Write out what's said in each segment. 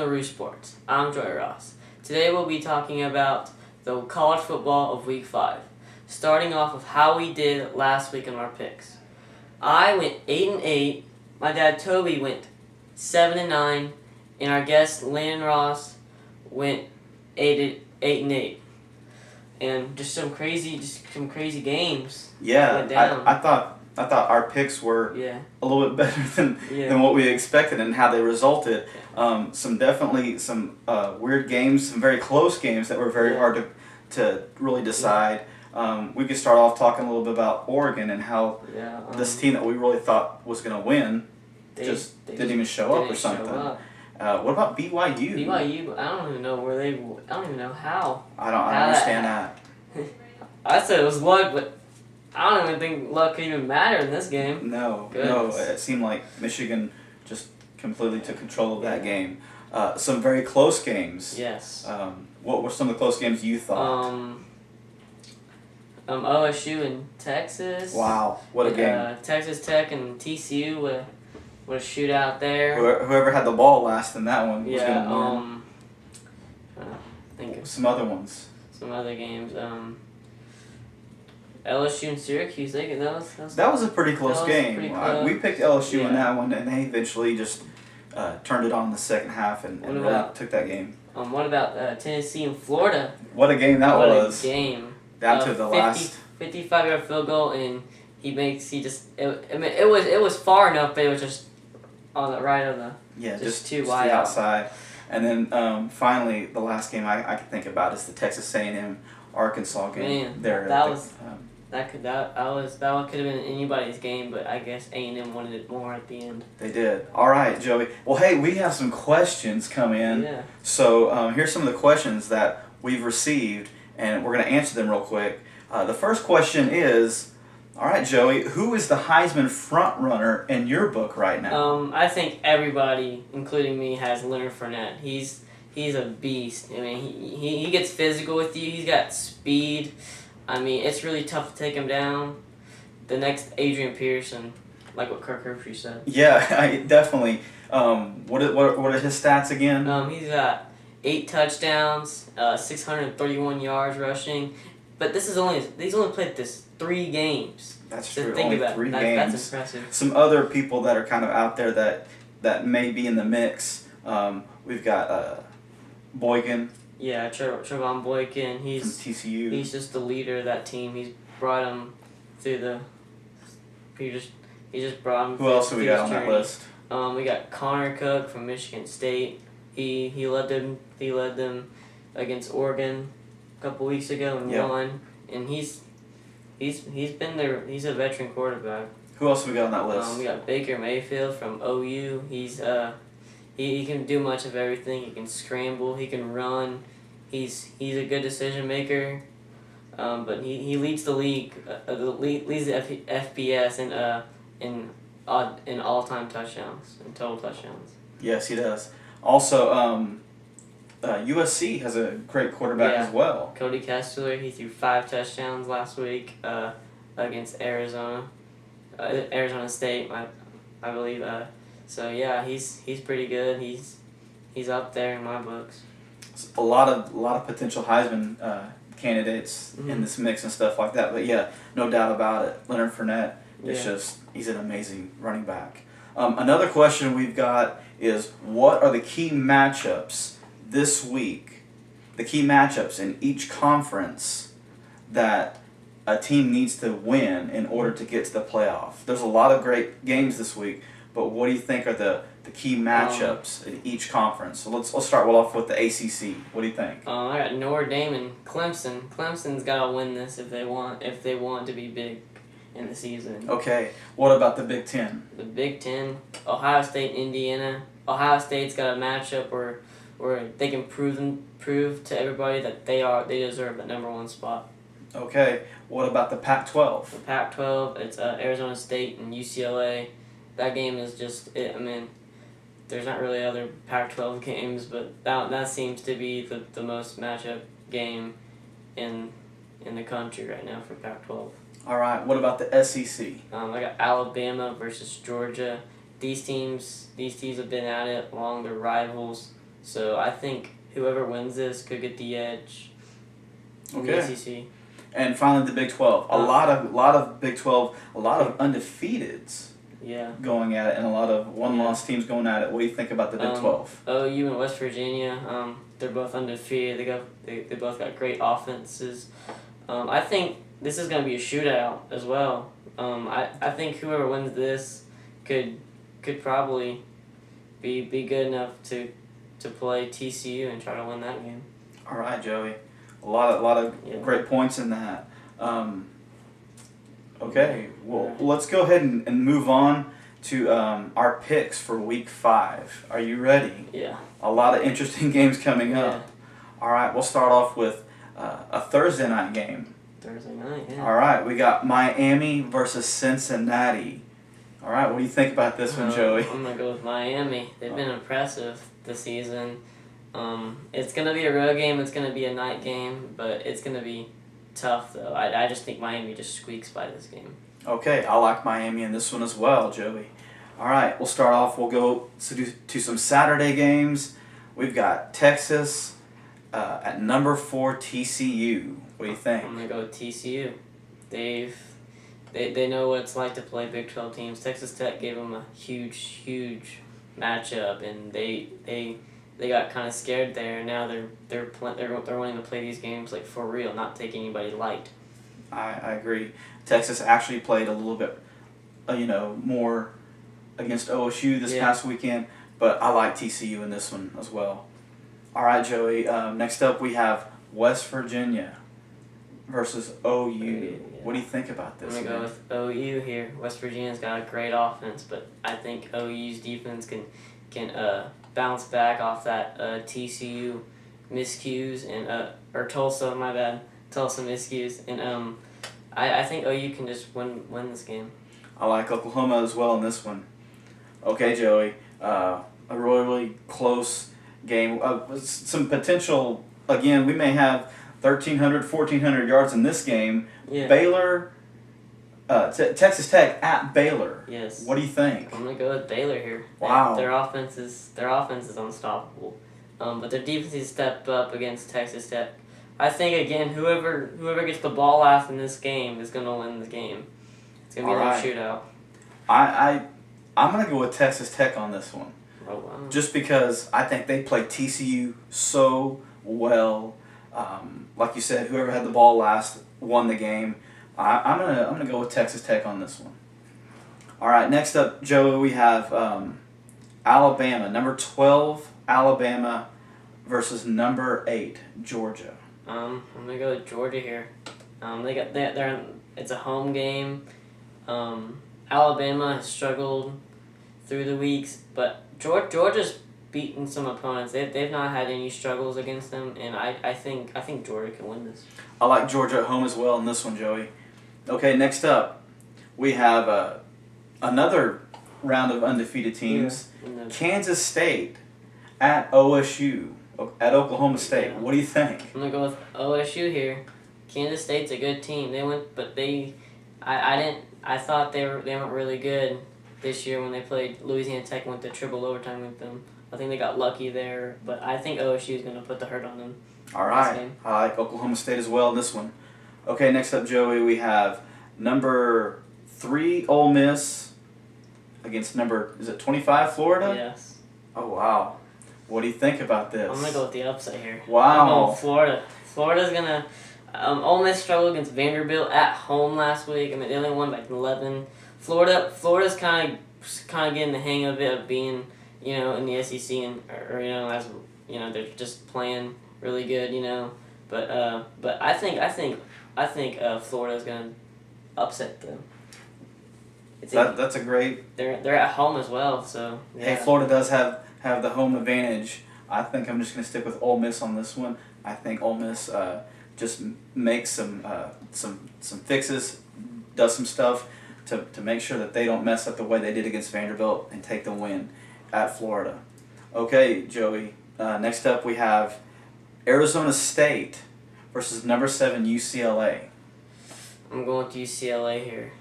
RooSports. I'm Joy Ross. Today we'll be talking about the college football of Week 5, starting off with how we did last week in our picks. I went 8-8, my dad Toby went 7-9, and our guest Landon Ross went 8-8. And just some crazy games. Yeah, went down. I thought our picks were a little bit better than what we expected and how they resulted. Some weird games, some very close games that were very hard to really decide. We could start off talking a little bit about Oregon and how this team that we really thought was going to win they didn't even show up or something. What about BYU? BYU, I don't even know I don't even know how. I don't understand that. I said it was luck, but I don't even think luck could even matter in this game. No, it seemed like Michigan just completely took control of that game. Some very close games. Yes. What were some of the close games you thought? OSU and Texas. Wow, what a game. Texas Tech and TCU with a shootout there. Whoever had the ball last in that one was going to win. Think of some other ones. Some other games. LSU and Syracuse. That was a pretty close game. Pretty close. We picked LSU in that one, and they eventually just turned it on in the second half and really took that game. What about Tennessee and Florida? What a game that was! What a game! Down to the last 55-yard field goal, and it was far enough, but it was just on the right of the just too wide the outside. And then finally, the last game I can think about is the Texas A&M Arkansas game. Man, that could have been anybody's game, but I guess A&M wanted it more at the end. They did. All right, Joey. Well, hey, we have some questions come in. Yeah. So here's some of the questions that we've received, and we're going to answer them real quick. The first question is, all right, Joey, who is the Heisman front runner in your book right now? I think everybody, including me, has Leonard Fournette. He's a beast. I mean, he gets physical with you. He's got speed. I mean, it's really tough to take him down. The next Adrian Peterson, like what Kirk Herbstreit said. Yeah, definitely. What are his stats again? He's got 8 touchdowns, 631 yards rushing. But he's only played this 3 games. That's so true. Think only about 3 that. games. That's impressive. Some other people that are kind of out there that may be in the mix. We've got Boykin. Yeah, Trevon Boykin. He's from TCU. He's just the leader of that team. He's brought him through the. He just brought him. Who else do we got on that list? We got Connor Cook from Michigan State. He led them against Oregon a couple weeks ago and won. And he's been there. He's a veteran quarterback. Who else we got on that list? We got Baker Mayfield from OU. He can do much of everything. He can scramble. He can run. He's a good decision maker. But he leads the league. Leads the FBS in all-time touchdowns and total touchdowns. Yes, he does. Also, USC has a great quarterback as well. Cody Kessler. He threw 5 touchdowns last week against Arizona State, I believe. So yeah, he's pretty good. He's up there in my books. A lot of potential Heisman candidates in this mix and stuff like that. But yeah, no doubt about it. Leonard Fournette he's an amazing running back. Another question we've got is, what are the key matchups this week? The key matchups in each conference that a team needs to win in order to get to the playoff. There's a lot of great games this week. But what do you think are the key matchups in each conference? So let's start off with the ACC. What do you think? I got Notre Dame and Clemson. Clemson's got to win this if they want to be big in the season. Okay. What about the Big Ten? The Big Ten, Ohio State, Indiana. Ohio State's got a matchup where they can prove to everybody that they deserve the number 1 spot. Okay. What about the Pac-12? The Pac-12, it's Arizona State and UCLA. That game is just it. I mean, there's not really other Pac-12 games, but that seems to be the most matchup game in the country right now for Pac-12. All right. What about the SEC? I got Alabama versus Georgia. These teams have been at it along. They're rivals. So I think whoever wins this could get the edge in the ACC. And finally, the Big 12. A lot of Big 12, a lot of undefeateds. Yeah. Going at it, and a lot of one-loss teams going at it. What do you think about the Big 12? OU and West Virginia, they're both undefeated. They both got great offenses. I think this is going to be a shootout as well. I think whoever wins this could probably be good enough to play TCU and try to win that game. All right, Joey. A lot of great points in that. Okay, well, let's go ahead and move on to our picks for Week 5. Are you ready? Yeah. A lot of interesting games coming up. All right, we'll start off with a Thursday night game. Thursday night, yeah. All right, we got Miami versus Cincinnati. All right, what do you think about this one, Joey? I'm going to go with Miami. They've been impressive this season. It's going to be a road game. It's going to be a night game, but it's going to be tough, though. I just think Miami just squeaks by this game. Okay, I like Miami in this one as well, Joey. All right, we'll start off. We'll go to some Saturday games. We've got Texas at number 4 TCU. What do you think? I'm going to go with TCU. They know what it's like to play Big 12 teams. Texas Tech gave them a huge matchup, and they got kind of scared there. Now they're wanting to play these games like for real, not take anybody light. I agree. Texas actually played a little bit, more against OSU this past weekend, but I like TCU in this one as well. All right, Joey. Next up, we have West Virginia versus OU. Yeah. What do you think about this? I'm gonna go with OU here. West Virginia's got a great offense, but I think OU's defense can bounce back off that TCU miscues and or Tulsa, my bad, Tulsa miscues, and I think OU can just win this game. I like Oklahoma as well in this one. Okay, Joey, a really close game. Some potential. Again, we may have 1,300, 1,400 yards in this game. Yeah. Baylor, Texas Tech at Baylor. Yes. What do you think? I'm gonna go with Baylor here. Wow. Their offense is unstoppable, but their defense has stepped up against Texas Tech. I think again, whoever gets the ball last in this game is gonna win the game. It's gonna be a shootout. I'm gonna go with Texas Tech on this one. Oh wow. Just because I think they play TCU so well. Like you said, whoever had the ball last won the game. I'm gonna go with Texas Tech on this one. All right, next up, Joey, we have Alabama, number 12 Alabama versus number 8 Georgia. I'm gonna go with Georgia here. It's a home game. Alabama has struggled through the weeks, but Georgia's beaten some opponents. They've not had any struggles against them, and I think Georgia can win this. I like Georgia at home as well in this one, Joey. Okay, next up, we have another round of undefeated teams. Yeah. Kansas State at OSU, at Oklahoma State. Yeah. What do you think? I'm going to go with OSU here. Kansas State's a good team. They went, but I thought they weren't really good this year when they played Louisiana Tech and went to triple overtime with them. I think they got lucky there, but I think OSU is going to put the hurt on them. All right. I like Oklahoma State as well in this one. Okay, next up, Joey, we have number 3 Ole Miss against number, is it 25 Florida? Yes. Oh, wow. What do you think about this? I'm going to go with the upset here. Wow. I'm going with Florida. Florida's going to... Ole Miss struggled against Vanderbilt at home last week. I mean, they only won by 11. Florida's kind of getting the hang of it, of being, in the SEC and as they're just playing really good, But I think Florida's gonna upset them. That's a great. They're at home as well, so. Yeah. Hey, Florida does have the home advantage. I think I'm just gonna stick with Ole Miss on this one. I think Ole Miss just makes some fixes, does some stuff to make sure that they don't mess up the way they did against Vanderbilt and take the win at Florida. Okay, Joey. Next up we have Arizona State versus number 7 UCLA. I'm going with UCLA here.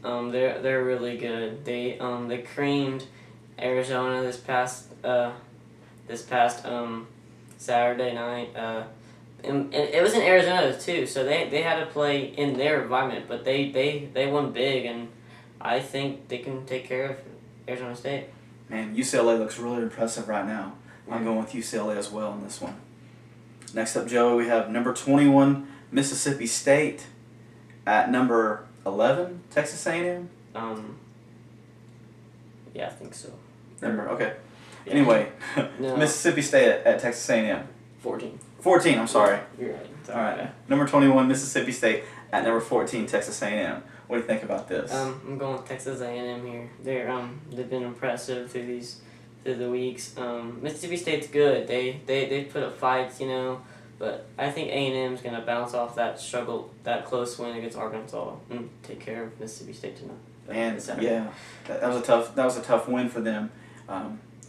They're really good. They creamed Arizona this past this past Saturday night. And it was in Arizona too, so they had to play in their environment, but they won big, and I think they can take care of Arizona State. Man, UCLA looks really impressive right now. I'm going with UCLA as well in this one. Next up, Joey, we have number 21 Mississippi State at number 11 Texas A&M. Yeah, I think so. Okay. Yeah. Anyway, No. Mississippi State at Texas A&M. 14. 14, I'm sorry. You're right. All right. Number 21 Mississippi State at number 14 Texas A&M. What do you think about this? I'm going with Texas A&M here. They've been impressive through the weeks. Mississippi State's good. They put up fights, but I think A&M's gonna bounce off that close win against Arkansas and take care of Mississippi State tonight. And yeah, that was a tough win for them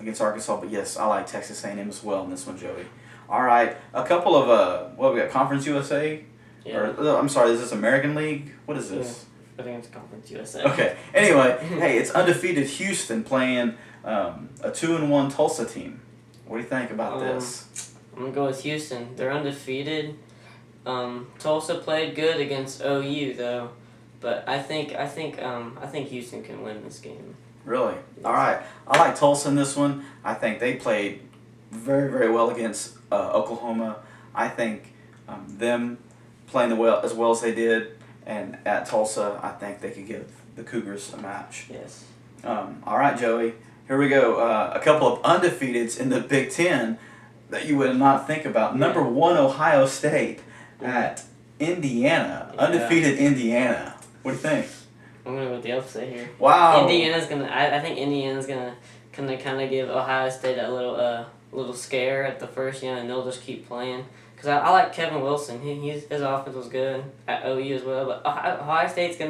against Arkansas. But yes, I like Texas A&M as well in this one, Joey. All right, a couple of what we got? Conference USA. Yeah. Or I'm sorry, is this American League? What is this? Yeah, I think it's Conference USA. Okay. Anyway, hey, it's undefeated Houston playing a 2-1 Tulsa team. What do you think about this? I'm gonna go with Houston. They're undefeated. Tulsa played good against OU though, but I think Houston can win this game. Really? All right. I like Tulsa in this one. I think they played very, very well against Oklahoma. I think them playing as well as they did, and at Tulsa, I think they could give the Cougars a match. Yes. All right, Joey. Here we go. A couple of undefeateds in the Big Ten that you would not think about. Number 1, Ohio State at Indiana. Yeah. Undefeated Indiana. What do you think? I'm gonna go with the upset here. Wow. Indiana's gonna. I think Indiana's gonna kind of give Ohio State a little scare at the first, and they'll just keep playing. Cause I like Kevin Wilson. His offense was good at OU as well. But Ohio State's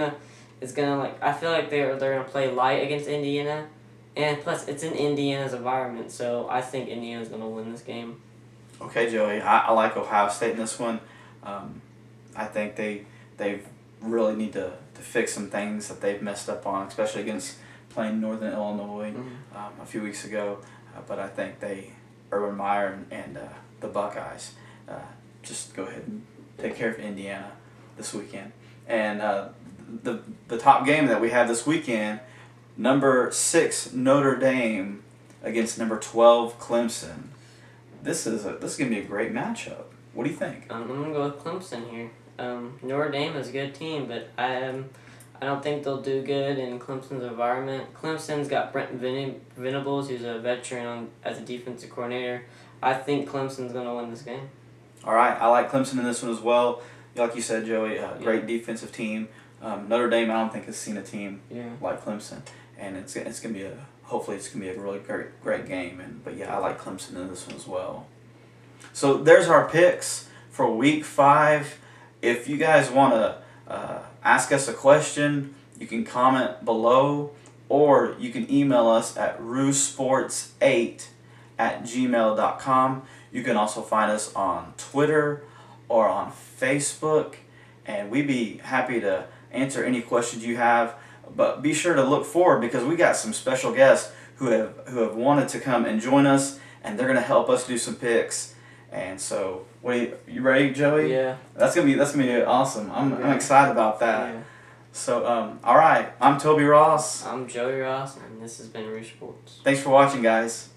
is gonna I feel like they're gonna play light against Indiana, and plus it's in Indiana's environment, so I think Indiana's gonna win this game. Okay, Joey. I like Ohio State in this one. I think they really need to fix some things that they've messed up on, especially against playing Northern Illinois a few weeks ago. But I think Urban Meyer and the Buckeyes just go ahead and take care of Indiana this weekend. And the top game that we have this weekend, number 6 Notre Dame against number 12 Clemson. This is gonna be a great matchup. What do you think? I'm gonna go with Clemson here. Notre Dame is a good team, but I don't think they'll do good in Clemson's environment. Clemson's got Brent Venables, who's a veteran as a defensive coordinator. I think Clemson's gonna win this game. All right, I like Clemson in this one as well. Like you said, Joey, great defensive team. Notre Dame, I don't think has seen a team like Clemson, and it's gonna be hopefully it's gonna be a really great game. But yeah, I like Clemson in this one as well. So there's our picks for Week 5. If you guys want to ask us a question, you can comment below, or you can email us at RooSports8@gmail.com. You can also find us on Twitter or on Facebook, and we'd be happy to answer any questions you have. But be sure to look forward, because we got some special guests who have wanted to come and join us, and they're going to help us do some picks. And so, you ready, Joey? Yeah. That's gonna be awesome. I'm excited about that. Yeah. So, all right. I'm Toby Ross. I'm Joey Ross, and this has been RooSports. Thanks for watching, guys.